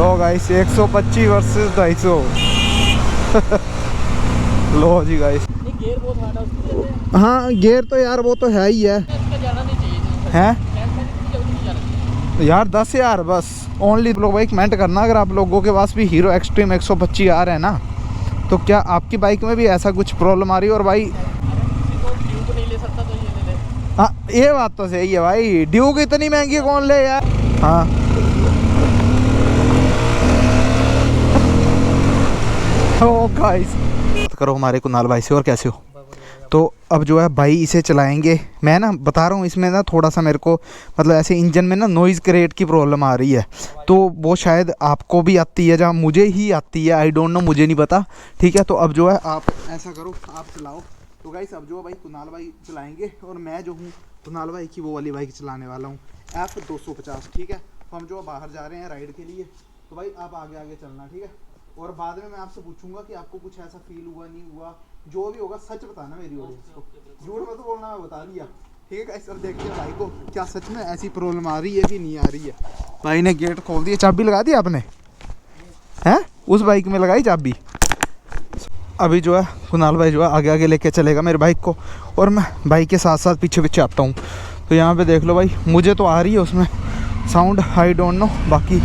लो guys 125 versus 250। लो जी guys. Gear बहुत hard है उसके। हाँ गियर तो यार वो तो है ही है। इसका जाना नहीं चाहिए हैं जल्दी नहीं जाना यार 10,000 बस ओनली। लोग भाई कमेंट करना अगर आप लोगों के पास भी हीरो एक्सट्रीम 125 आ रहे हैं ना, तो क्या आपकी बाइक में भी ऐसा कुछ प्रॉब्लम आ रही है। और भाई किसी को ड्यूक नहीं ले सकता तो ये ले ले। हाँ ये बात तो सही है भाई, ड्यूक इतनी महंगी कौन ले यार। हाँ ओ गाइस बात करो हमारे कुणाल भाई से। और कैसे हो? तो अब जो है भाई इसे चलाएंगे। मैं ना बता रहा हूँ इसमें ना थोड़ा सा मेरे को मतलब ऐसे इंजन में ना नॉइज़ क्रिएट की प्रॉब्लम आ रही है। तो वो शायद आपको भी आती है जहाँ मुझे ही आती है, आई डोंट नो, मुझे नहीं पता। ठीक है तो अब जो है आप ऐसा करो, आप चलाओ। तो गाइस अब जो है भाई कुणाल भाई चलाएंगे और मैं जो हूँ कुणाल भाई की वो वाली बाइक चलाने वाला हूँ F250। ठीक है तो हम जो बाहर जा रहे हैं राइड के लिए, तो भाई आप आगे आगे चलना। ठीक है और बाद में मैं आपसे पूछूंगा कि आपको कुछ ऐसा फील हुआ नहीं हुआ, जो भी होगा सच बताना मेरी ऑडियंस को, झूठ मत बोलना, मैं बता दिया। ठीक है सर देखते हैं भाई को क्या सच में ऐसी प्रॉब्लम आ रही है कि नहीं आ रही है। भाई ने गेट खोल दिया, चाबी लगा दी आपने? हैं उस बाइक में लगाई चाबी? अभी जो है कुणाल भाई जो है आगे आगे लेके चलेगा मेरे बाइक को और मैं बाइक के साथ साथ पीछे पीछे आता हूँ। तो यहाँ पे देख लो भाई, मुझे तो आ रही है उसमें साउंड, आई डोंट नो बाकी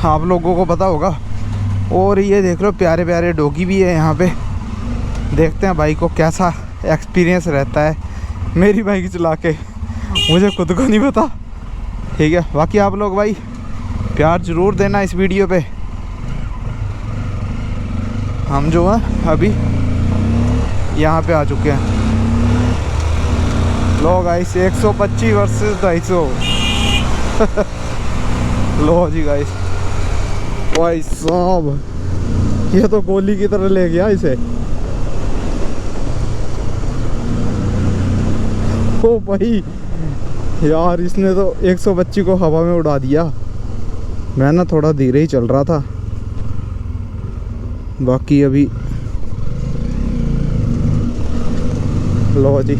आप लोगों को पता होगा। और ये देख लो प्यारे प्यारे डॉगी भी है यहाँ पे। देखते हैं भाई को कैसा एक्सपीरियंस रहता है मेरी बाइक चला के, मुझे खुद को नहीं पता। ठीक है बाकी आप लोग भाई प्यार ज़रूर देना इस वीडियो पे। हम जो है अभी यहाँ पे आ चुके हैं। लो गाइस 125 वर्सेस 250। लो जी गाइस, भाई साहब ये तो गोली की तरह ले गया इसे। ओ भाई यार इसने तो 125 को हवा में उड़ा दिया। मैं ना थोड़ा धीरे ही चल रहा था। बाकी अभी लो जी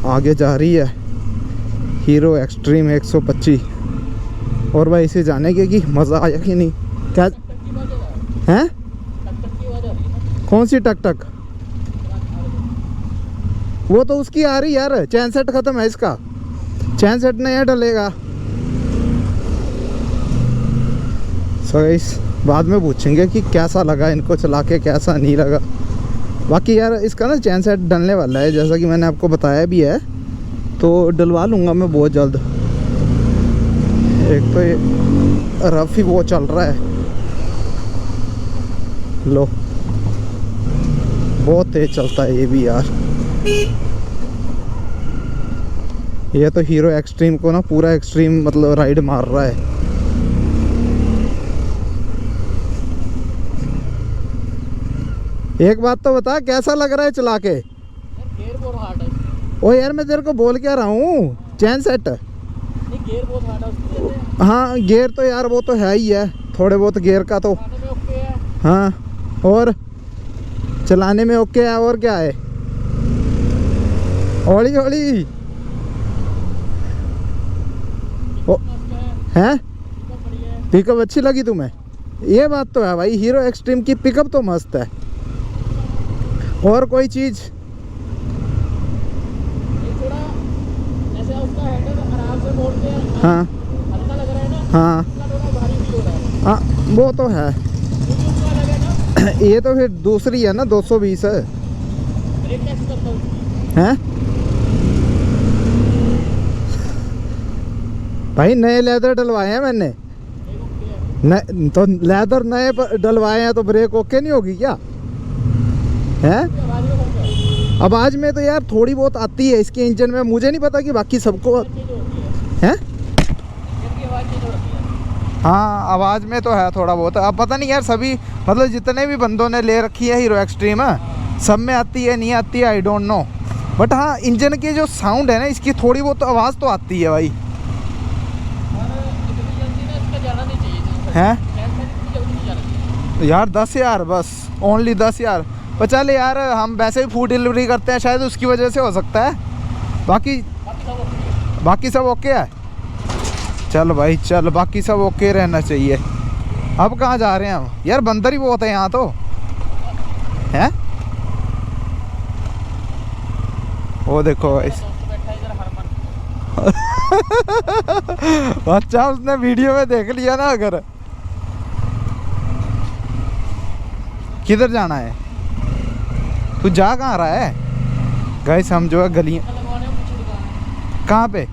आगे जा रही है हीरो एक्सट्रीम 125। और भाई इसे जाने के कि मज़ा आया कि नहीं? क्या हैं? कौन सी टक टक? वो तो उसकी आ रही यार, चैन सेट ख़त्म है इसका, चैन सेट नया डलेगा। सो इस बाद में पूछेंगे कि कैसा लगा इनको चला के, कैसा नहीं लगा। बाकी यार इसका ना चैन सेट डलने वाला है जैसा कि मैंने आपको बताया भी है, तो डलवा लूँगा मैं बहुत जल्द। एक तो ये रफ ही वो चल रहा है, लो बहुत तेज चलता है ये भी यार। ये तो हीरो एक्सट्रीम को ना पूरा एक्सट्रीम मतलब राइड मार रहा है। एक बात तो बता कैसा लग रहा है चला के? गियर बहुत हार्ड है। ओ यार मैं तेरे को बोल क्या रहा हूँ, चैन सेट। गियर बहुत हार्ड है उसके। हाँ गियर तो यार वो तो है ही है, थोड़े बहुत गियर का तो। ओके है। हाँ और चलाने में ओके है। और क्या है? हौली हौली हैं? पिकअप अच्छी लगी तुम्हें? ये बात तो है भाई, हीरो एक्सट्रीम की पिकअप तो मस्त है। और कोई चीज़? थोड़ा ऐसे उसका हैंडल आराम से मोड़ के हाँ हल्का लग रहा है ना। हाँ थोड़ा भारी भी हो रहा है। हाँ वो तो है। ये तो फिर दूसरी है ना 220 है। ब्रेक कैसे करता हूँ? हैं भाई नए लेदर डलवाए हैं मैंने। तो लेदर नए डलवाए हैं तो ब्रेक ओके नहीं होगी क्या? हैं आवाज़ में तो यार थोड़ी बहुत आती है इसके इंजन में, मुझे नहीं पता कि बाकी सबको हैं। हाँ आवाज़ में तो है थोड़ा बहुत। अब पता नहीं यार सभी मतलब जितने भी बंदों ने ले रखी है हीरो एक्सट्रीम है सब में आती है नहीं आती है आई डोंट नो। बट हाँ इंजन की जो साउंड है ना इसकी थोड़ी बहुत आवाज़ तो आती है भाई। हैं यार 10,000 बस ओनली 10,000। पर चल यार हम वैसे भी फूड डिलीवरी करते हैं, शायद उसकी वजह से हो सकता है। बाकी सब ओके है। चल भाई चल, बाकी सब ओके रहना चाहिए। अब कहाँ जा रहे हैं हम यार? बंदर ही बहुत है यहाँ तो, हैं? वो देखो इस दोस्त बैठा है इधर हरमन। अच्छा उसने वीडियो में देख लिया ना। अगर किधर जाना है? तू जा कहाँ रहा है? गाइस हम जो है गलियाँ लगवाने में पीछे दुकान है। कहाँ पे?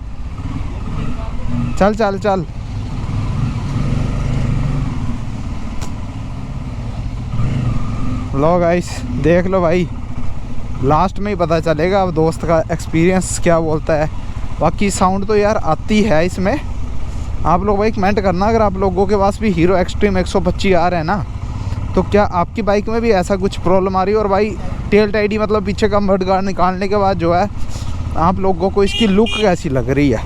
चल चल चल। लो गाइस देख लो भाई, लास्ट में ही पता चलेगा अब दोस्त का एक्सपीरियंस क्या बोलता है। बाकी साउंड तो यार आती है इसमें। आप लोग भाई कमेंट करना अगर आप लोगों के पास भी हीरो एक्सट्रीम 125 आ रहे हैं ना, तो क्या आपकी बाइक में भी ऐसा कुछ प्रॉब्लम आ रही है? और भाई टेल टाइडी मतलब पीछे का मड गार्ड निकालने के बाद जो है आप लोगों को इसकी लुक कैसी लग रही है,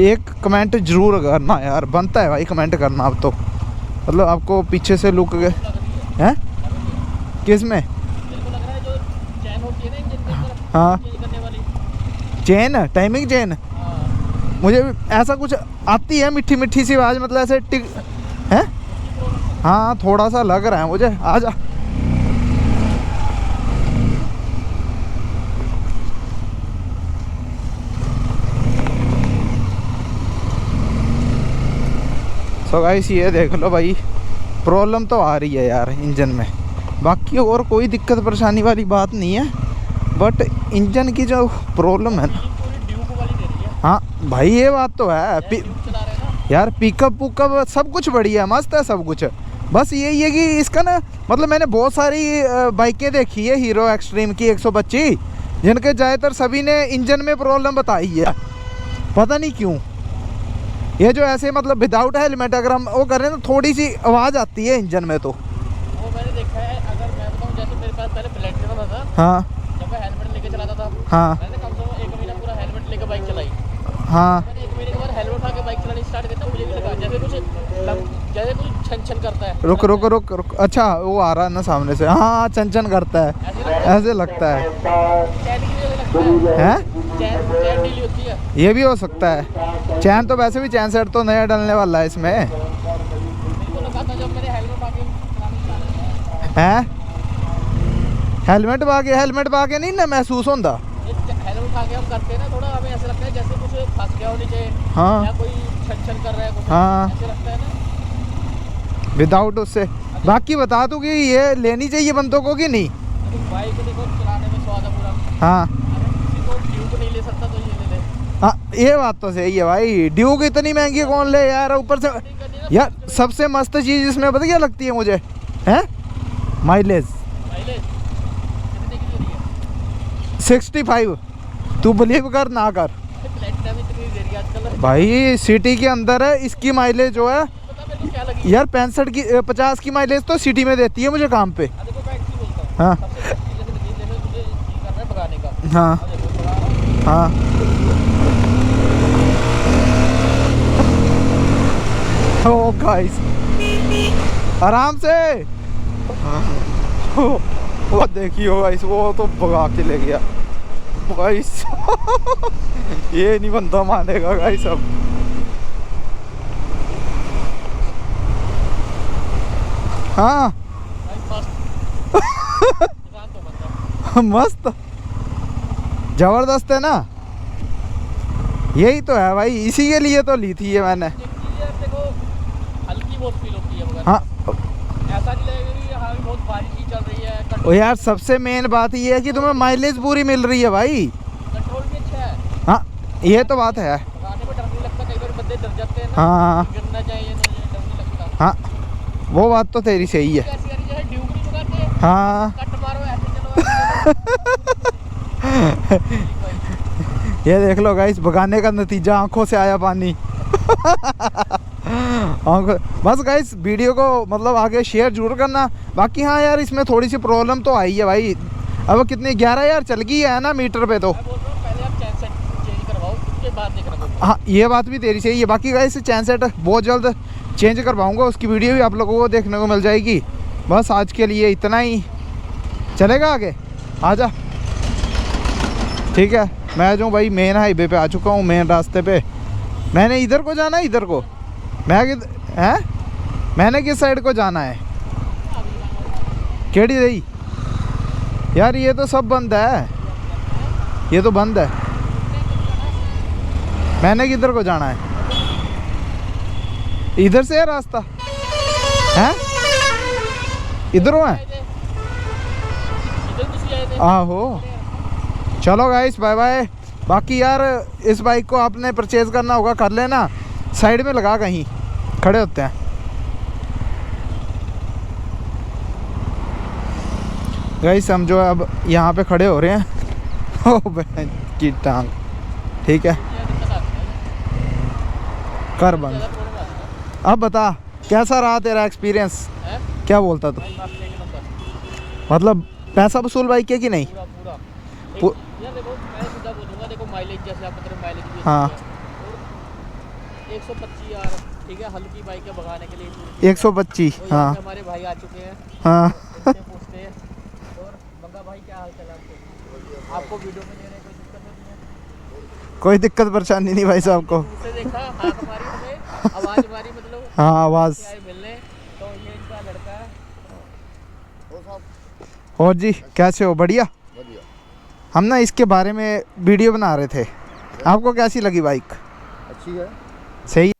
एक कमेंट ज़रूर करना यार। बनता है भाई कमेंट करना। अब तो मतलब आपको पीछे से लुक है किस में? मेरे को लग रहा है जो चैन होती है ना इंजन के अंदर हाँ चेंज करने वाली। Chain, timing chain. हाँ। मुझे भी ऐसा कुछ आती है मीठी मीठी सी आवाज़, मतलब ऐसे टिक है। हाँ थोड़ा सा लग रहा है मुझे। आ जा। सो गाइस ये देख लो भाई, प्रॉब्लम तो आ रही है यार इंजन में। बाकी और कोई दिक्कत परेशानी वाली बात नहीं है, बट इंजन की जो प्रॉब्लम है ना। पूरी ड्यूक वाली दे रही है। हाँ भाई ये बात तो है। ड्यूक चला रहे हैं ना। यार पिकअप पुकअप सब कुछ बढ़िया है, मस्त है सब कुछ। बस यही है कि इसका ना मतलब मैंने बहुत सारी बाइकें देखी है हीरो एक्सट्रीम की 125, जिनके ज़्यादातर सभी ने इंजन में प्रॉब्लम बताई है। पता नहीं क्यों ये जो ऐसे मतलब विदाउट हेलमेट अगर हम वो करें तो थोड़ी सी आवाज़ आती है इंजन में। तो वो मैंने देखा है। अगर मैं बताऊँ जैसे मेरे पास पहले प्लेटिना था, हाँ जब मैं हेलमेट लेके चलाता था, हाँ मैंने कम से कम 1 महीना पूरा हेलमेट लेके बाइक चलाई। हाँ मैंने 1 महीने के बाद हेलमेट उठा के बाइक चलानी स्टार्ट करता, मुझे भी लगा जैसे कुछ छन छन करता है। रुक रुक रुक रुक। अच्छा वो आ रहा है ना सामने से। हाँ चन चन करता है, ऐसे लगता है। चैन की वजह से लगता है। हैं? चैन ढीली होती है। ये भी हो सकता है। चैन तो वैसे भी चैन सेट तो नया डलने वाला है इसमें। मेरे को लगा था जब मैंने हेलमेट उठा के चलाना स्टार्ट किया। हैं? हेलमेट पाके नहीं ना महसूस होता। हेलमेट उठा के हम करते हैं ना, थोड़ा हमें ऐसा लगता है जैसे कुछ फंस गया हो नीचे, हाँ। या कोई छन छन कर रहा है कुछ, हाँ। ऐसे लगता है ना। विदाउट उससे। बाकी बता दूँ कि ये लेनी चाहिए बंदों को कि नहीं? तो बाइक देखो चलाने में स्वाद है पूरा। हाँ अगर किसी को ड्यूक नहीं ले सकता तो ये ले ले। हाँ ये बात तो सही है भाई। ड्यूक इतनी महंगी कौन ले यार? ऊपर से यार सबसे मस्त चीज़ इसमें पता क्या लगती है मुझे, हैं? माइलेज माइलेज कितने की दे रही है? 65। तू बिलीव कर ना कर प्लेटिना भी इतनी दे रही है आजकल। भाई, सिटी के अंदर है इसकी माइलेज जो है पता मेरे को क्या लगी? यार 65 की 50 की माइलेज तो सिटी में देती है मुझे काम पे। देखो मैं एक्चुअली बोलता हूँ। हाँ सबसे अच्छी जैसे लगी, जैसे मुझे जी कर रहा है भगाने का। हाँ अब देखो चला रहा हूँ। हाँ ओ गाइस आराम से। वो देखियो गाइस, वो तो भगा के ले गया गाइस। ये नहीं बंदा मानेगा गाइस अब। हाँ भाई मस्त। दुकान तो बंद है। मस्त जबरदस्त है ना। यही तो है भाई, इसी के लिए तो ली थी ये मैंने। एक चीज़ है, देखो हल्की बहुत फील होती है मगर हाँ ऐसा नहीं लगेगा कि हाँ बहुत बारिश ही चल रही है। ओ यार सबसे मेन बात ये है कि तुम्हें माइलेज पूरी मिल रही है भाई। कंट्रोल भी अच्छा है। हाँ ये तो बात है। भगाने में डर नहीं लगता, कई बार बंदे डर जाते हैं ना। हाँ गिरना चाहिए ना, ये डर नहीं लगता। हाँ वो बात तो तेरी सही है। ऐसी गाड़ी जैसे ड्यूक नहीं भगाते, हाँ कट मारो ऐसे चलो ऐसे ये देख लो गाइस, भगाने का नतीजा आंखों से आया पानी। आंखों बस गाइस, वीडियो को मतलब आगे शेयर जरूर करना। बाकी हाँ यार इसमें थोड़ी सी प्रॉब्लम तो आई है भाई। अब कितनी 11 यार चल गई है ना मीटर पे तो। मैं बोल रहा हूँ पहले आप चैन सेट चेंज करवाओ, उसके बाद देखना कोई। हाँ ये बात भी तेरी सही है। बाकी गाइस चैन सेट बहुत जल्द चेंज करवाऊँगा, उसकी वीडियो भी आप लोगों को देखने को मिल जाएगी। बस आज के लिए इतना ही, चलेगा आगे आजा। ठीक है मैं जो भाई मेन हाईवे पे आ चुका हूँ, मेन रास्ते पे। मैंने इधर को जाना है, इधर को मैं हैं मैंने किस साइड को जाना है? केड़ी रही यार, ये तो सब बंद है, ये तो बंद है। मैंने किधर को जाना है? इधर से है रास्ता है, इधरों है। आहो चलो गाइस, बाय बाय। बाकी यार इस बाइक को आपने परचेज करना होगा, कर लेना, साइड में लगा कहीं खड़े होते हैं। गाइस हम जो है अब यहाँ पे खड़े हो रहे हैं। ओ बहन की टांग, ठीक है कर बंद। अब बता कैसा रहा तेरा एक्सपीरियंस, क्या बोलता तू? मतलब पैसा वसूल बाइक है कि नहीं? यार देखो मैं सीधा बोलूँगा, देखो माइलेज जैसे आप बता रहे माइलेज भी हाँ 125 यार, ठीक है, हल्की बाइक है भगाने के लिए 125। तो हाँ हमारे भाई आ चुके हैं, हाँ उनसे पूछते हैं। और बंगा भाई क्या हाल चाल आपके? आपको वीडियो में ले रहे कोई दिक्कत तो नहीं है? कोई दिक्कत परेशानी नहीं भाई साहब को। उसे देखा, हाथ मारी हमें, आवाज़ मारी, मतलब हाँ आवाज़। आए मिलने, तो ये इनका लड़का है। और जी कैसे हो? बढ़िया। हम ना इसके बारे में वीडियो बना रहे थे, आपको कैसी लगी बाइक? अच्छी है, सही।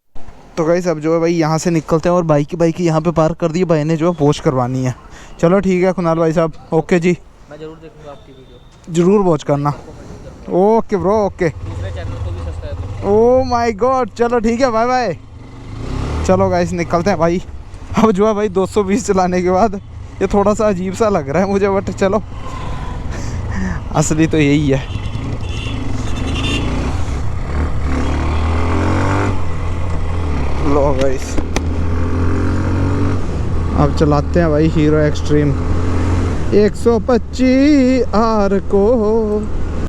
तो गाइस अब जो है भाई यहाँ से निकलते हैं और बाइक यहाँ पे पार्क कर दी भाई ने, जो है वॉच करवानी है। चलो ठीक है कुणाल भाई साहब, ओके जी, मैं ज़रूर देखूँगा आपकी वीडियो, ज़रूर वॉच करना। Okay bro okay. दूसरे चैनल को भी सब्सक्राइब करो। ओ माय गॉड, चलो ठीक है, बाय बाय। चलो गाइस निकलते हैं भाई। अब जो है भाई 220 चलाने के बाद ये थोड़ा सा अजीब सा लग रहा है मुझे, बट चलो असली तो यही है। लो गाइस अब चलाते हैं भाई हीरो एक्सट्रीम 125 आर को।